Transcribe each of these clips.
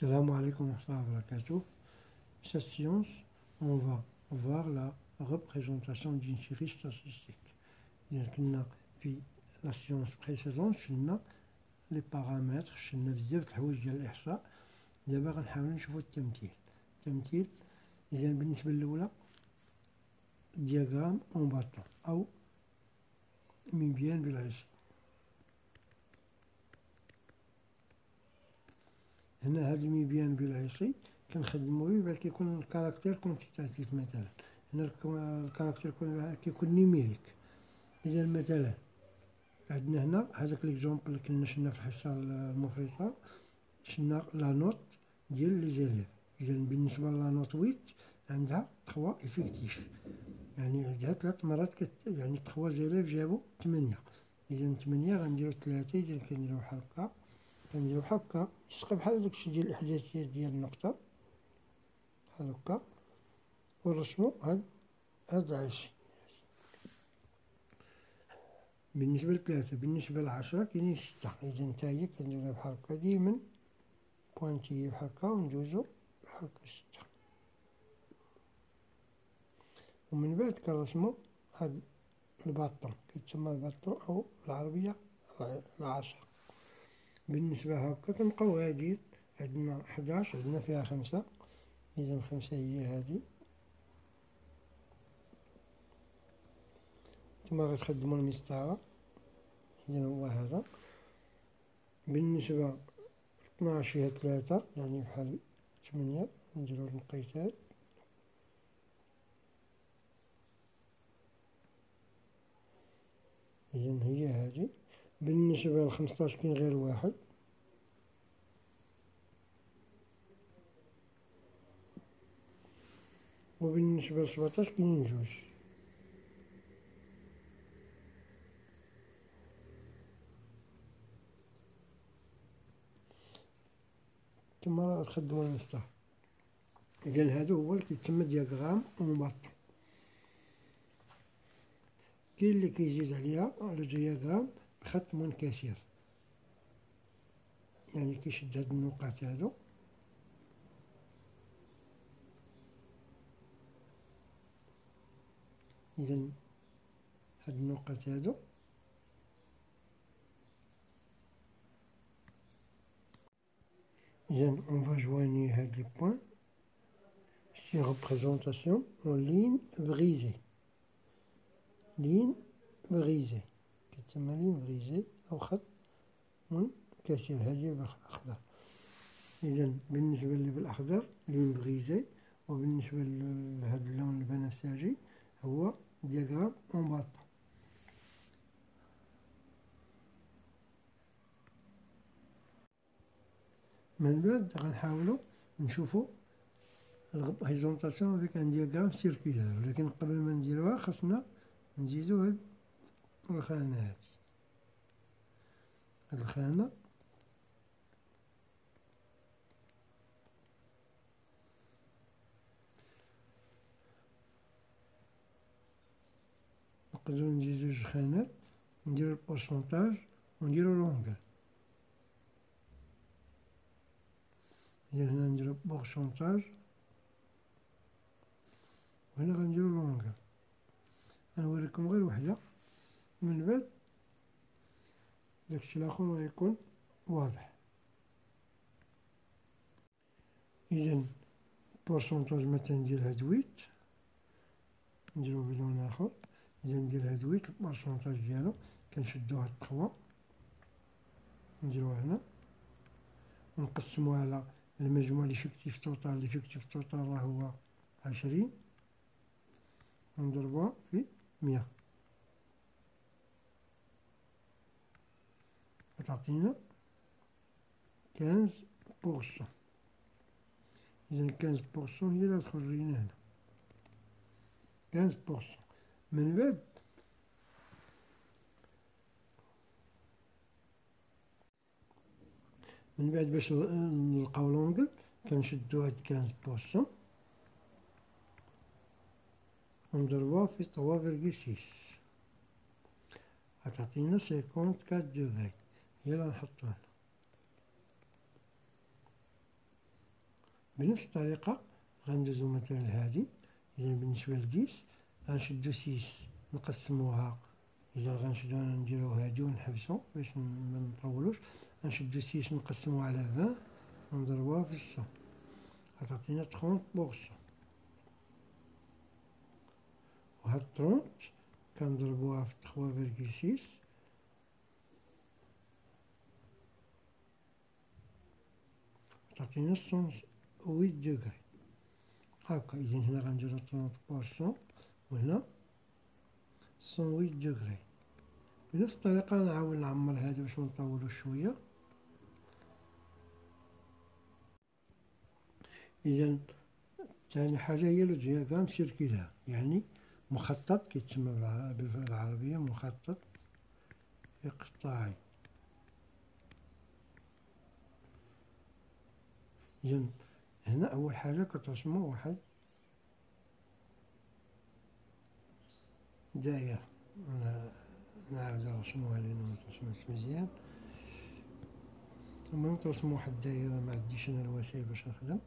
Salam alaikum wa rahmatullahi wa barakatuh. Cette séance, on va voir la représentation d'une série statistique. Donc, في la séance précédente, شلنا les paramètres, شلنا بزاف د الحوايج ديال الإحصاء. دابا غنحاولو نشوفو التمثيل. إذا بالنسبة الأولى دياغرام أون باطون أو مبيان بالعكس. هنا هاد المبيان بالعكسي كنخدمو بيه باش كيكون الكاركتير كونتيتاتيف. مثلا هنا الكاركتير كيكون نيميريك. إذا مثلا عندنا هنا هذاك ليكزومبل اللي كنا شفنا في الحصة المفرطة، شفنا لا نوت ديال لي زيليف. إذا بالنسبة لا نوت 8 عندها 3 إفيكتيف، يعني عندها 3 مرات يعني 3 زيليف جابو 8. إذا 8 غنديرو 3. إذا كنديرو بحال هكا يسقى بحال داكشي ديال الإحداثيات ديال النقطة بحال هكا، ونرسمو هاد العشي. بالنسبة ل3، بالنسبة ل10 كاينين 6. إذا نتاهي كنديروها بحال هكا ديما بوانتيي بحال هكا وندوزو بحال هكا 6. ومن بعد كنرسمو هاد الباطون، كيتسمى الباطون أو بالعربية 10. بالنسبة هكا كنبقاو غاديين، عندنا 11 عندنا فيها 5. إذا 5 هي هادي. نتوما غتخدمو المسطرة، إذا هو هذا. بالنسبة 12 هي 3، يعني بحال 8. نديرو النقيتات. إذا هي هادي. بالنسبة ل15 كاين غير 1. وبالنسبة ل17 كاينين 2. تما راه غتخدمو المسطر. إذا هذا هو اللي كيتسمى دياغرام أون باطون. كاين اللي كيزيد عليها على دياغرام بخط منكسر، يعني كيشد هاد النقاط هادو إذا هاد النقاط هادو إذا on va joindre هاد لي بوين. سي représentation en ligne brisée. كتسمى لين بريزي أو خط منكسر. هادي بالأخضر. إذا بالنسبة اللي بالأخضر لين بريزي، وبالنسبة لهاد اللون البنفسجي هو دياغرام أون باطون. من بعد غنحاولو نشوفو الريبريزونطاسيون افيك ان دياغرام سيركولار، ولكن قبل ما نديروها خاصنا نزيدو هاد الخانات. هاد الخانة نقدرو نزيدو 2 خانات، نديرو البورسونتاج ونديرو لونغل. إذا هنا نديرو بورسونتاج وهنا غنديرو لونغل. غنوريكم غير وحدة، من بعد داكشي لاخر غيكون واضح. إذا بورسونتاج مثلا ندير هاد 8، نديرو بلون آخر. إذا ندير هاد 8 البورسونتاج ديالو كنشدو هاد 3 نديروها هنا، ونقسموها على المجموع ليفيكتيف توتال راه هو 20، ونضربوها في 100 غتعطينا 15%. إذا 15% هي اللي غتخرج لينا هنا 15%. من بعد باش نلقاو لونغل كنشدو هاد 15% ونضربوها في 3.6 غتعطينا 54 دوغري. هي اللي غنحطو هنا. بنفس الطريقة غندوزو مثلا لهادي. إذا بالنسبة لديس غنشدو 6 نقسموها، إذا غنشدو نديرو هادي ونحبسو باش منطولوش، غنشدو 6 نقسموها على 20 ونضربوها في 100 غتعطينا 30%. وهاد 30 كنضربوها في 3,6 تعطينا 108 دوغري هاكا. إذا هنا غنديرو 30% وهنا 108 دوغري. بنفس الطريقة نعاود نعمر هادي باش منطولو شوية. إذا ثاني حاجة هي لو دياغرام سيركولار، يعني مخطط، كيتسمى بالعربية مخطط إقطاعي. إذا هنا أول حاجة كترسمو واحد دايرة. أنا نعاود نرسموها لأنو مترسمتش مزيان. المهم ترسمو واحد الدايرة، معنديش أنا الوسائل باش نخدم.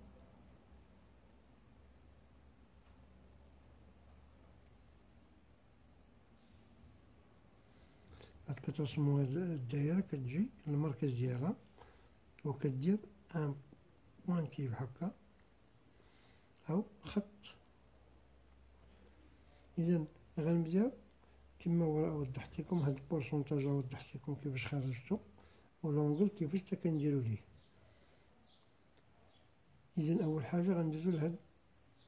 بعد كترسمو هاد الدايرة كتجي المركز ديالها وكدير ان بوانتي بحال أو خط. إذا غنبداو كما وضحت لكم هاد البورسونتاج، وضحت لكم كيفاش خرجتو ولونغل كيفاش تا كنديرو ليه. إذا أول حاجة غندوزو لهاد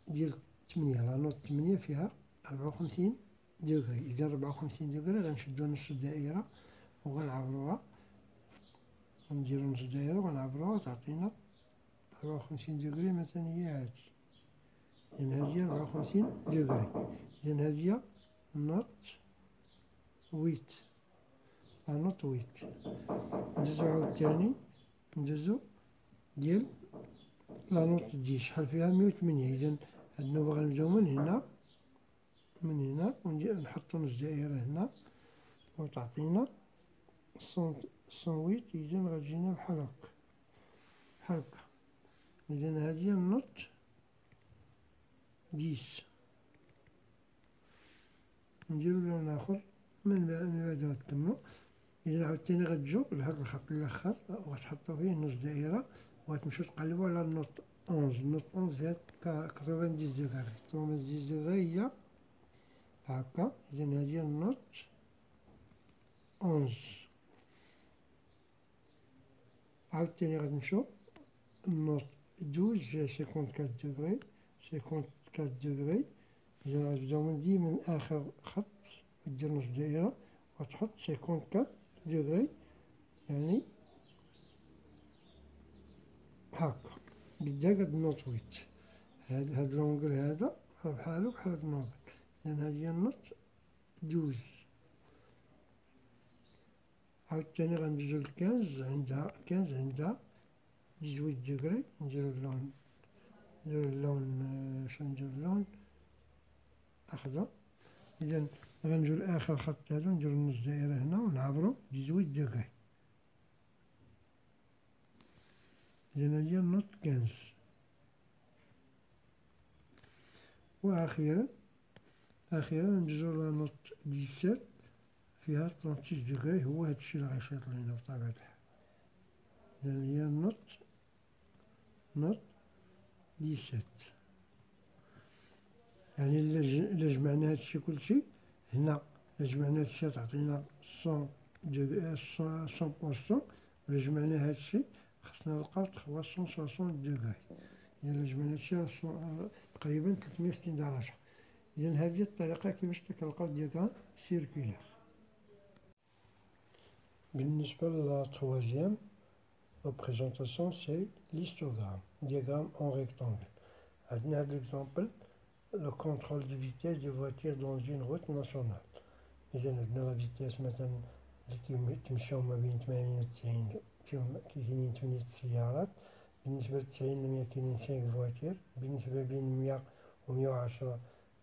ديال 8، لا نوت 8 فيها 54 دوغري. إذا 54 دوغري غنشدو نص الدائرة وغنعبروها، غنديرو نص الدائرة وغنعبروها تعطينا 54 دوغري مثلا هي هادي. إذا هادي 54 دوغري. إذا هادي نوت 8، لا نوت 8. ندوزو عاوتاني ندوزو ديال لا نوت 10 شحال فيها 108. إذا هاد النوبة غنبداو من هنا ونحطو نص دائرة هنا وتعطينا 108. إذا غتجينا بحال هكا بحال هكا. إذا هادي النوت 10. نديرو لون آخر من بعد غتكملو. إذا عاوتاني غتجو لهاد الخط الآخر وغتحطو فيه نص دائرة وغتمشيو تقلبو على النوت 11. النوت 11 فيها 90 دوغري. 90 دوغري هي هاكا. إذا هادي النوت 11. عاوتاني غنمشيو النوت 12 فيها 54 دوغري. 54 دوغري. إذا غتبداو من آخر خط دير نص دائرة وتحط 54 دوغري، يعني هاكا قدا قد النوت 8. هاد لونغل هذا راه بحالو بحال هاد النوبل. إذا هادي النوت 12. عاوتاني غندوزو ل 15. عندها 18 دوغري. نديرو اللون شنو نديرو اللون أخضر. إذا غنجيو لآخر خط هذا نديرو نص دائرة هنا ونعبرو 18 دوغري. إذا هادي النوت 15. وأخيرا ندوزو لا نوت 17 فيها 36 دوغري. هو هادشي اللي غيشيط لينا بطبيعة الحال. إذا هي نوت 17. يعني إلا جمعنا هادشي كلشي هنا، إلا جمعنا هادشي تعطينا 100%. وإلا جمعنا هادشي خصنا نلقاو 360 دوغري. إلا جمعنا هادشي تقريبا 360 درجة. إذا هذه الطريقة كيفاش كنلقاو دياغرام سيركولار. بالنسبة للتروازيام représentation c'est l'histogramme, diagramme en rectangle. عندنا هاد l'exemple le contrôle de vitesse des voitures dans une route nationale. إذا عندنا لا فيتاس مثلا اللي كيمشيو ما بين 80 و 90 فيهم كاينين 8 السيارات. بالنسبة ل 90 ل 100 كاينين 5 فواتير. بالنسبة بين 100 و 110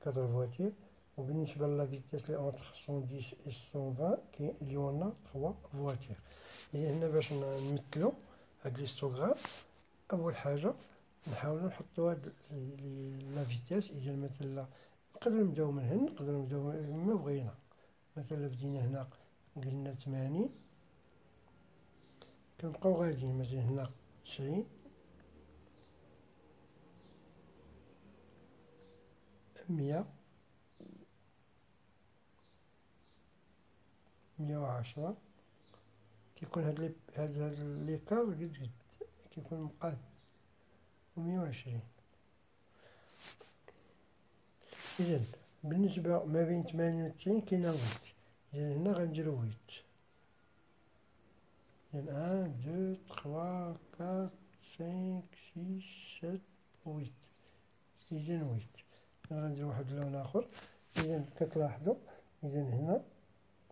4 فواتير. وبالنسبة لا فيتاس لي اونتر 110 و 120 كاين ليونا 3 فواتير. إذا هنا باش نمثلو هاد ليستوغرام، أول حاجة نحاولو نحطو هاد لا فيتاس. إذا مثلا نقدرو نبداو من هنا، نقدرو نبداو من ما بغينا. مثلا بدينا هنا قلنا 80، كنبقاو غاديين مثلا هنا 90، 100، 110. كيكون هاد ليكار قد كيكون مقاد. و120. إذا بالنسبة ما بين 80 و 90 كاينة ويت. إذا هنا غنديرو ويت. إذا 1 2 3 4 5 6 7 8. إذا ويت. إذا غندير واحد اللون آخر. إذا كتلاحظو إذا هنا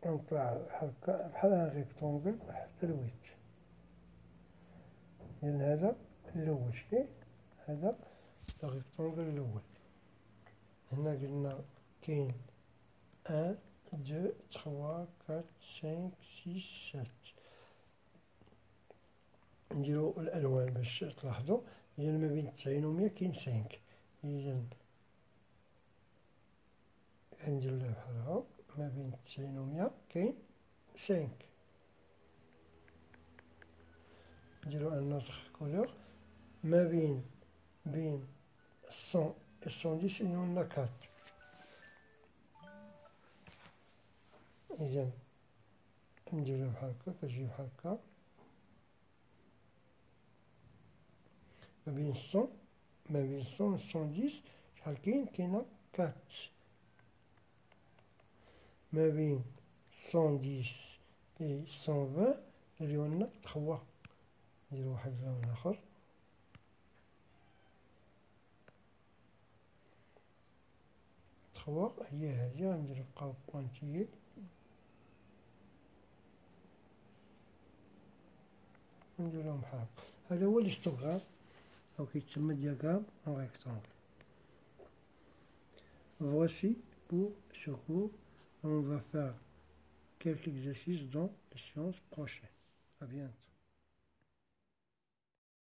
غنطلع هكا بحال ان ريكتونغل حتى الويت. إذا هذا الأول شتي، هذا الريكتونغل الأول. هنا قلنا كاين 1 2 3 4 5 6 7. نديرو الألوان باش تلاحظو. إذا ما بين 90 و 100 كاين 5. إذا غنديرو لها بحال هاك. ما بين 90 و 100 كاين 5. نديرو ان اوتر كولور. ما بين 100 و 110 يولنا 4. إذا نديرو بحال هكا، كتجي بحال هكا. ما بين 100 و 110 شحال كاين؟ كاينة 4. ما بين 110 و 120 يولنا 3. نديرو واحد اللون آخر. هي هادي غنديرو نبقاو بوانتيي. نديروهم بحال هكا. هذا هو l'histogramme أو كيتسمى diagramme en rectangle. Voici pour ce cours. On va faire quelques exercices dans les séances prochaines. À bientôt.